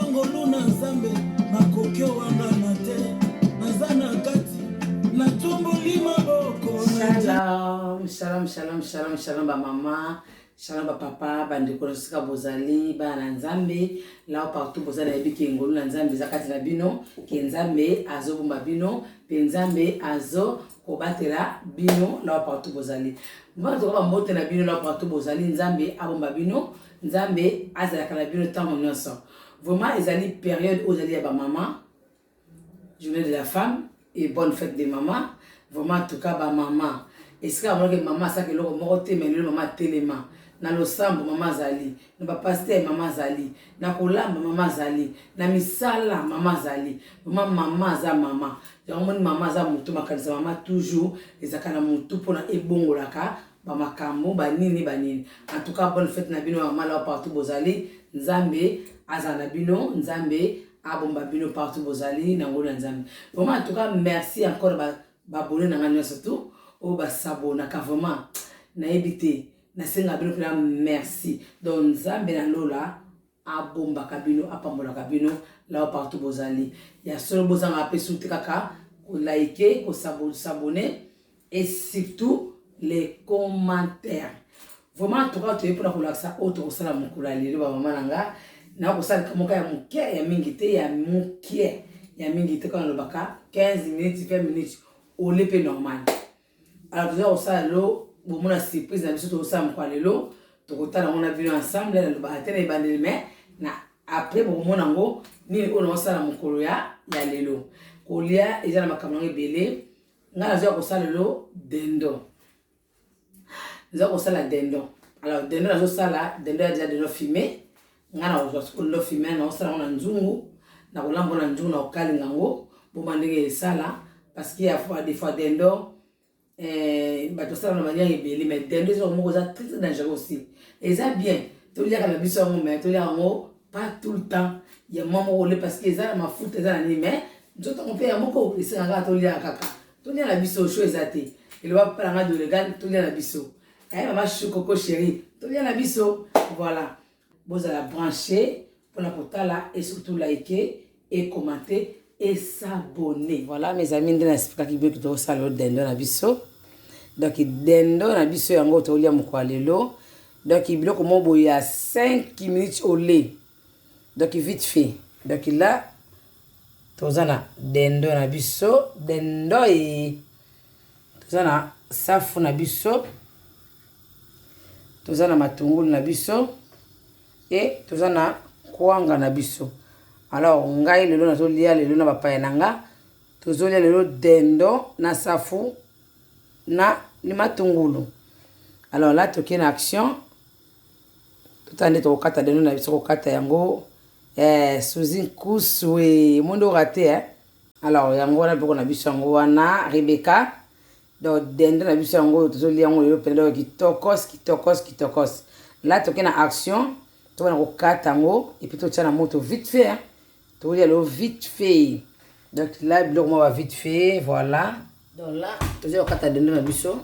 ngolu na nzambe na kokyo wanga na te naza na kati na tomboli maboko shalom ba mama shalom ba papa bandeko sika bozali ba na nzambe là partout bozali na biki ngolu na nzambe zakati na bino ke nzambe azo bomba bino pe nzambe azo kobatela bino là partout bozali mba to ba mote na bino là partout bozali nzambe abomba bino nzambe azala kala bino tant nyonso vraiment ezali période où ezali ya ba mama journée de la femme et bonne fête des mamans vraiment en tout cas ba maman est-ce que avant que maman ça que le moko te mais le maman telema na losambo maman zali na ba pasteur maman zali na kolamba maman zali na misala maman zali maman za maman donc maman za mutu makanisa maman toujours ezaka na mutu pona ebongolaka ba makambo ba nini en tout cas bonne fête na bino maman là partout bozali nzambe azana bino nzambe abomba bino partout bozali na ngolo nzambe vraiment en tout cas merci encore ba bonne na ngano surtout o ba sabona ka vraiment na ebité na senga bino pena merci donc nzambe na lola abomba kabino apambola kabino là partout bozali ya solo bozanga apesuti kaka ko liker ko s'abonner et surtout les commentaires vraiment en tout cas tu es pour la relaxa auto sala mukula lelo ba mama nanga na ko sala kamoka ya muke ya mingi te ya muke ya mingi te quand lobaka 15 minutes 20 minutes au lepe normal alors tu as ça lo bon mon surprise na biso to ça mukwa lelo to kotala on a vu ensemble na lobaka te na bandeli mais na après bon mon nango ni on sala mukolo ya lelo kolia eza na makambo ebele ngana zo ko sala lelo dendo nous avons ça la dendo alors dendo na zo sala dendo ya déjà dendo fumé ngana ozo lo fumé na osala na nzungu na kolamba na nzungu na okalinga ngo bo mandenge sala parce qu'il y a des fois dendo ba to sala na manière ebele mais dendo zo mo za très dangereux aussi et ça bien to lia ka biso ngo mais to lia ngo pas tout le temps il y a maman ole parce que ça ma foot ça ni mais nzoto on peut ya moko isi nga to lia kaka to lia na biso cho ezate il va prendre de regarde to lia na biso maman Choukoko chérie, tout bien la biso. Voilà. Vous allez brancher pour la potala et surtout liker et commenter et s'abonner. Voilà mes amis, on a expliqué que vous avez salé dendo na biso. Donc dendo na biso yango to lia mukwa lelo. Donc il bloque mon boy à 5 minutes au lait. Donc vite fait. Donc là tozana dendo na biso, dendo et tozana safu na biso. Tozana matungulu na biso et tozana kwanga na biso. Alors ngai lelo nazolia lelo na bapaya nanga tozolia lelo dendo na safu na ni matungulu. Alors là toke na action tutande to kata dendo na biso ko kata yango Suzy Kuswe mondo raté hein. Alors yango na biko na biso yango wana Rebecca donc dendo na biso yango tozolia yango lelo pendo kitokos là toke na action to na kokata yango et puis to tia na moto vite fait hein to lia lo vite fait donc là biloko mo va vite fait voilà donc là tozo kokata dendo na biso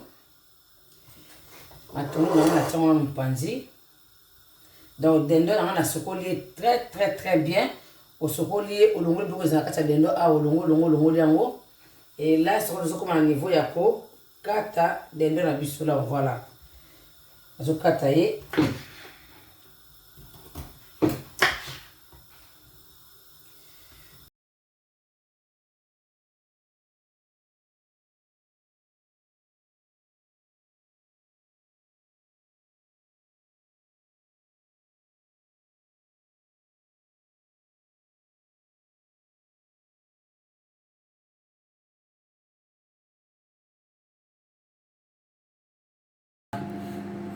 atonu na tia mo mpanzi donc dendo na sokoli très bien au sokoli olongo biloko za kata dendo a olongo yango. Et là, c'est comme un niveau yako kata dendo na biso là voilà. Zo kata ye.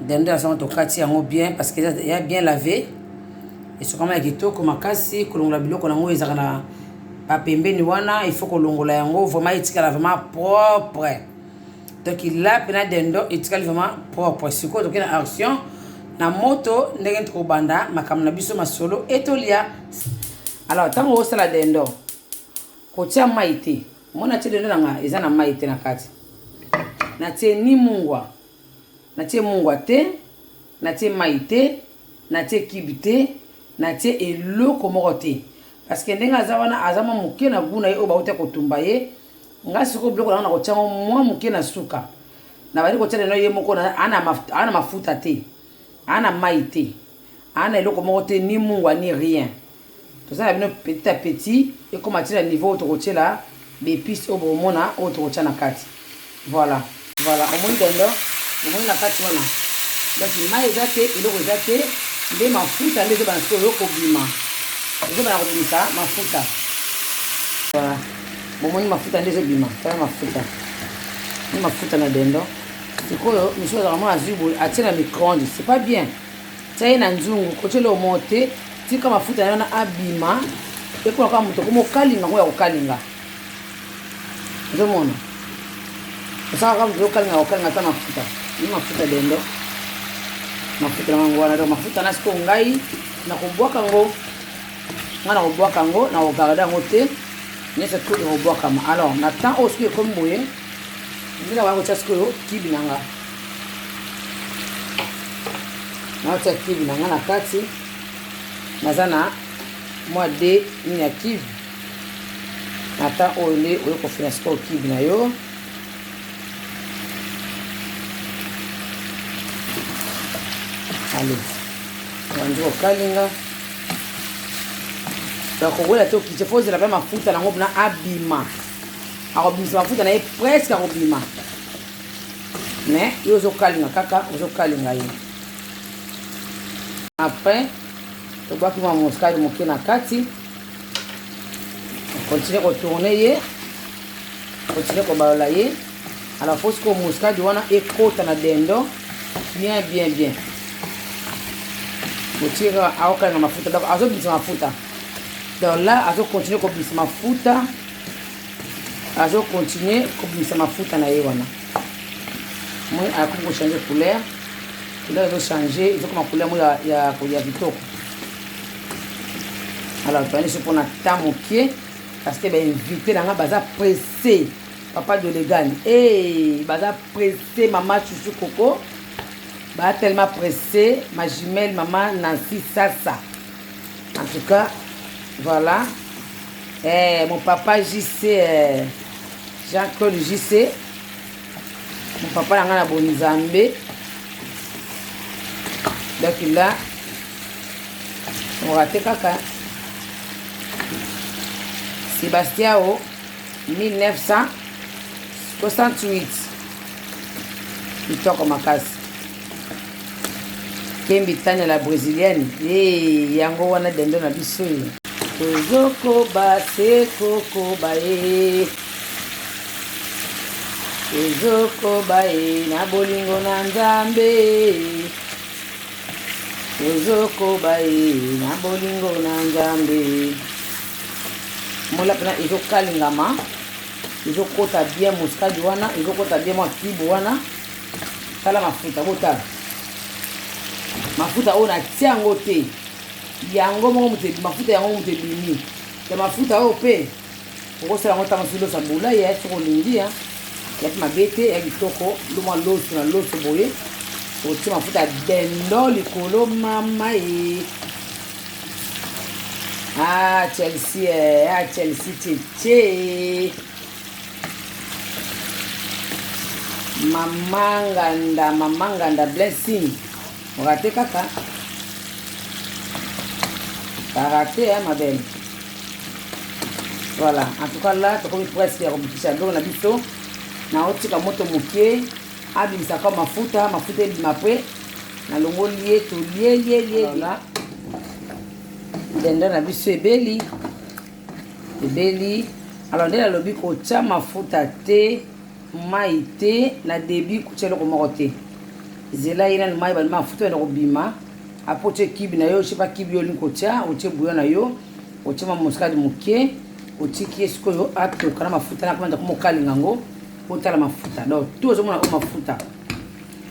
Dendo à son tokati yango bien parce que il y a bien lavé et c'est comme akito comme makasi kolongola biloko nango ezaka na pa pembeni wana il faut kolongola yango vraiment etikala vraiment propre donc là pena dendo etikala vraiment propre siko to kena action na moto ndenge to banda makam na biso masolo etolia. Alors tango osala dendo kotia maite mona tie dendo nanga eza na maite na kati na tie ni mungwa na tie mungwa te na tie maite na tie kibite na tie eloko moko te parce que ndenge aza wana azama moke na guna ye oyo bauta kotumba ye nga siko biloko na kotiango mwa moke na suka na bali kotia leno ye moko ana mafuta te ana mai te ana eloko moko te ni mungwa ni rien tosala bino petit à petit ekoma tina niveau oyo tokotiela baépice oyo bomona oyo tokotia na kati voilà omoni dendo omoni na kati wana donc mai eza te eloko eza te nde mafuta nde ezobana sikoyo oyo kobima ezobana kobimisa mafuta voilà bomoni mafuta nde ezobima tala mafuta ni mafuta na dendo sikoyo misu azaka mwa azwi boye atie na micro-onde c'est pas bien tia ye na nzungu kotiele omo te tika mafuta na yana abima ekona kaka moto komo okalinga ngo ya kokalinga ozomona osaka kaka moto kokalinga ta mafuta ni mafuta dendo mafuta na yango wana donc mafuta na siko ngai na kobwaka ngo nga na kobwaka ngo na kogarde yango te nyonso to ekobwakama alors na temps oyo sikoyo ekomi boye ndenge wana kotia sikoyo kibi na nga naotia kibi na nga na kati naza na mwa de nini ya kibi na temps oyo nde oyo kofina sikoyo kibi na yo allez wandi kokalinga bakowela te okite fo ozela mpe mafuta nango mpona abima akobimisa mafuta na ye presque akobima mais yo ozokalinga kaka ozokalinga ye après tobwaki mwa moskali moke na kati continue kotourne ye continue kobalola ye alors fo sikoyo moskali wana ekota na dendo bien motika aokalinga mafuta donc azobimisa mafuta donc là azocontinue kobimisa mafuta azocontinue kobimisa mafuta na ye wana moi akoki kochange couleur ezochange ezokoma couleur mo ya vitoko alors toyani so mpona temps mokie parce que bainvité nanga baza pressé papa de legani baza pressé mama chuchu koko bah tellement pressé ma jumelle maman Nancy Sassa en tout cas voilà mon papa JC Jean-Claude JC mon papa nanga na Bonizambe donc là on raté kaka Sébastien o 1968 kitoko makasi Kembi Tanya la brésilienne yango wana dendo na biso tozokoba sekokoba tozokoba na bolingo na Nzambe tozokoba na bolingo na Nzambe mola pena ezokalingama ezokota bien moskadi wana ezokota bien mwa kibu wana tala mafuta botala mafuta oyo natia yango te yango moko moto mafuta yango moto ebimi ya mafuta oyo mpe okosala yango ntango soki loso abula ya soki olingi ya mpe mabe te ya kitoko lomwa loso na loso boye otie mafuta ya dendo likolo mama ye Chelsea tete mamanganda blessing raté kaka raté ma belle voilà en tout cas là tokomi presque ya kobikisa ndoko na biso na otika moto moke abimisaka mafuta ebima mpe nalongoli ye tolie la dendo na biso ebeli alors nde nalobi kotia mafuta te mai te na debi kotia eloko moko te zela ye nani mai balima mafuta ena kobima apo otie kibi na yo otie kibi yo olingi kotia otie buyo na yo otie moskadi moke otiki ye sikoyo atoka na mafuta na komanda komokalinga yango otala mafuta donc tout ozomona o mafuta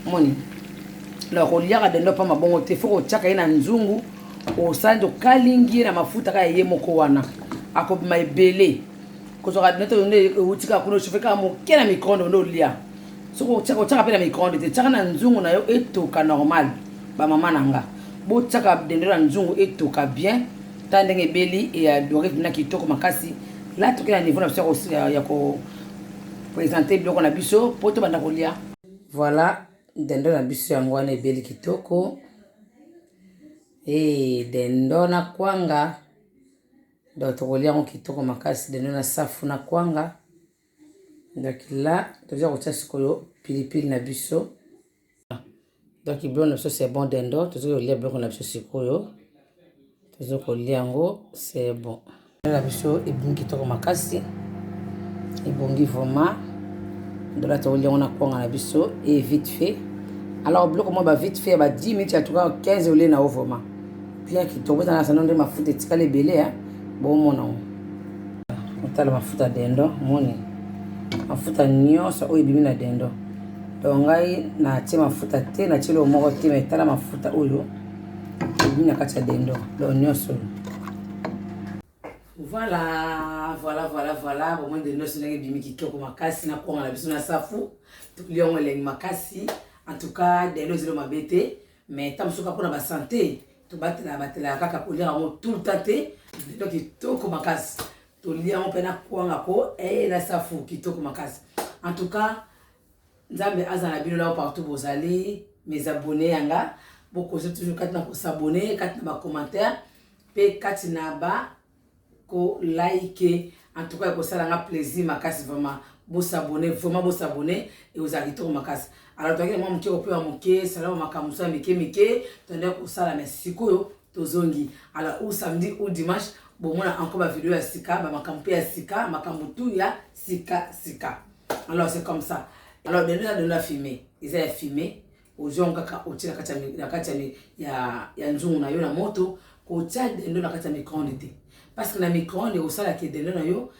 moni alors koliaka dendo mpa mabongo te fo kotiaka ye na nzungu osandi okalingi ye na mafuta kaka ye moko wana akobima ebele kozwaka nete nde eutika kuna ochauffe kaka moke na micro-onde nde olia soki otiaka mpe na micro-onde te tiaka na nzungu na yo etoka normal bamama na nga botiaka dendo na nzungu etoka bien tandenge beli et ya doré na kitoko makasi là tout à niveau na biso aussi ya ko présenter biloko na biso poto banda kolia. Voilà dendo na biso yango wana ebeli kitoko dendo na kwanga donc tokolia ngo kitoko makasi dendo na safu na kwanga. Donc là toza kotia sikoyo pilipili na biso. Donc biloko na biso c'est bon dendo toza kolia biloko na biso sikoyo toza kolia ngo c'est bon na biso ebongi kitoko makasi ebongi vraiment de la tokolia ngo na kwanga na biso et vite fait. Alors biloko mo ba vite fait ba 10 minutes en tout cas 15 ole na vraiment bien kitoko na sanon de mafuta etikala ebele bon mona otala mafuta dendo moni mafuta nyonso oyo ebimi na dendo donc ngai na tie mafuta te na tielo moko te mais tala mafuta oyo ebimi na kati ya dendo donc nyonso. Voilà bon moi de nyonso ndenge ebimi kitoko makasi na kwanga na biso na safu tokolia ngo elengi makasi. En tout cas dendo ezelo mabe te mais tamosuka mpona basanté tobatela kaka kolia yango tout le temps te dendo kitoko makasi tolia yango mpe na kwanga ko na safu kitoko makasi. En tout cas nzambe aza na bino lao partout bozali mes abonnés yanga bokoze toujours kati na kosabone kati na bacommentaire mpe kati na ba ko like. En tout cas kosala nga plaisir makasi vraiment bosabone et ozali kitoko makasi. Alors toi moi mke opewa moke salama makamusa mike tende kosala merci koyo tozongi. Alors ou samedi ou dimanche bomona encore ba vidéo ya sika ba makampu ya sika makambutu ya sika. Alors c'est comme ça. Alors de la filmer ils ont filmé ozo ngaka otila kati ya nzungu na yo na moto ko tia dendo na kati ya micro-ondes te parce que na micro-ondes osala ke dendo na yo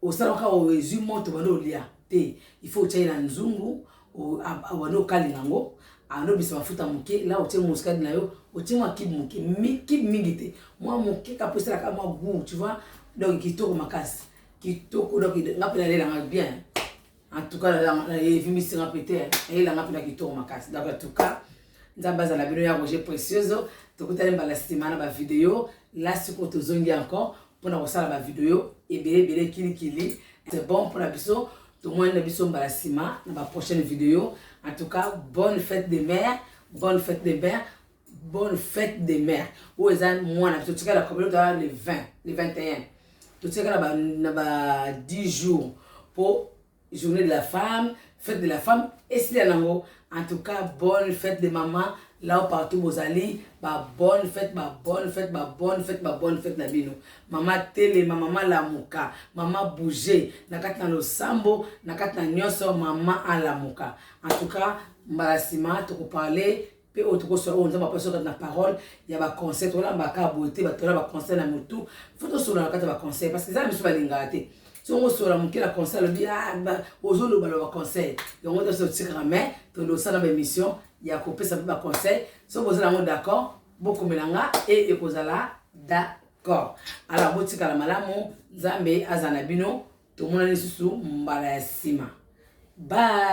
osala ka o resume moto bando lia te il faut tia na nzungu o abano kali nango ano bisa mafuta muke là otie muskade na yo otie mwa kib muke kib mingi te mwa muke ka posela ka mwa goût tu vois donc kitoko makasi kitoko donc ngapela lela nga bien. En tout cas la vimisi nga pété et la ngapela kitoko makasi. Donc en tout cas nzamba za la bino ya Roger Précieuse tokutale mbala stimana ba vidéo là siko tozongi encore pour na kosala ba vidéo et bele kili c'est bon pour la biso tout le monde na biso mbala sima na ba prochaine vidéo. En tout cas bonne fête des mères bonne fête des mères où est moi na tout cas la communauté le 20 le 21 tout ça na ba 10 jours pour journée de la femme, fête de la femme, et c'est là en tout cas bonne fête de maman là où partout vous allez, bonne fête na bino. Maman télé, maman la muka, maman bouger, nakata no sambo, nakata nyonso maman à la muka. En tout cas, mbalasima to ko parler pe otoko so on va passer na parole, il y a ba conseil to la mbaka beauté, ba to la ba conseil na mutu. Faut so na kata ba conseil parce que ça me so balinga te. Si on se rend compte la conseil, le bien, aux autres le conseil. Donc on doit se tirer la main, tout le sang dans l'émission, il y a coupé ça pas conseil. Si on est d'accord, beaucoup melanga et ekozala d'accord. Alors botika la malamu, Nzambe azanabino, tout le monde est sous mbala sima. Bye.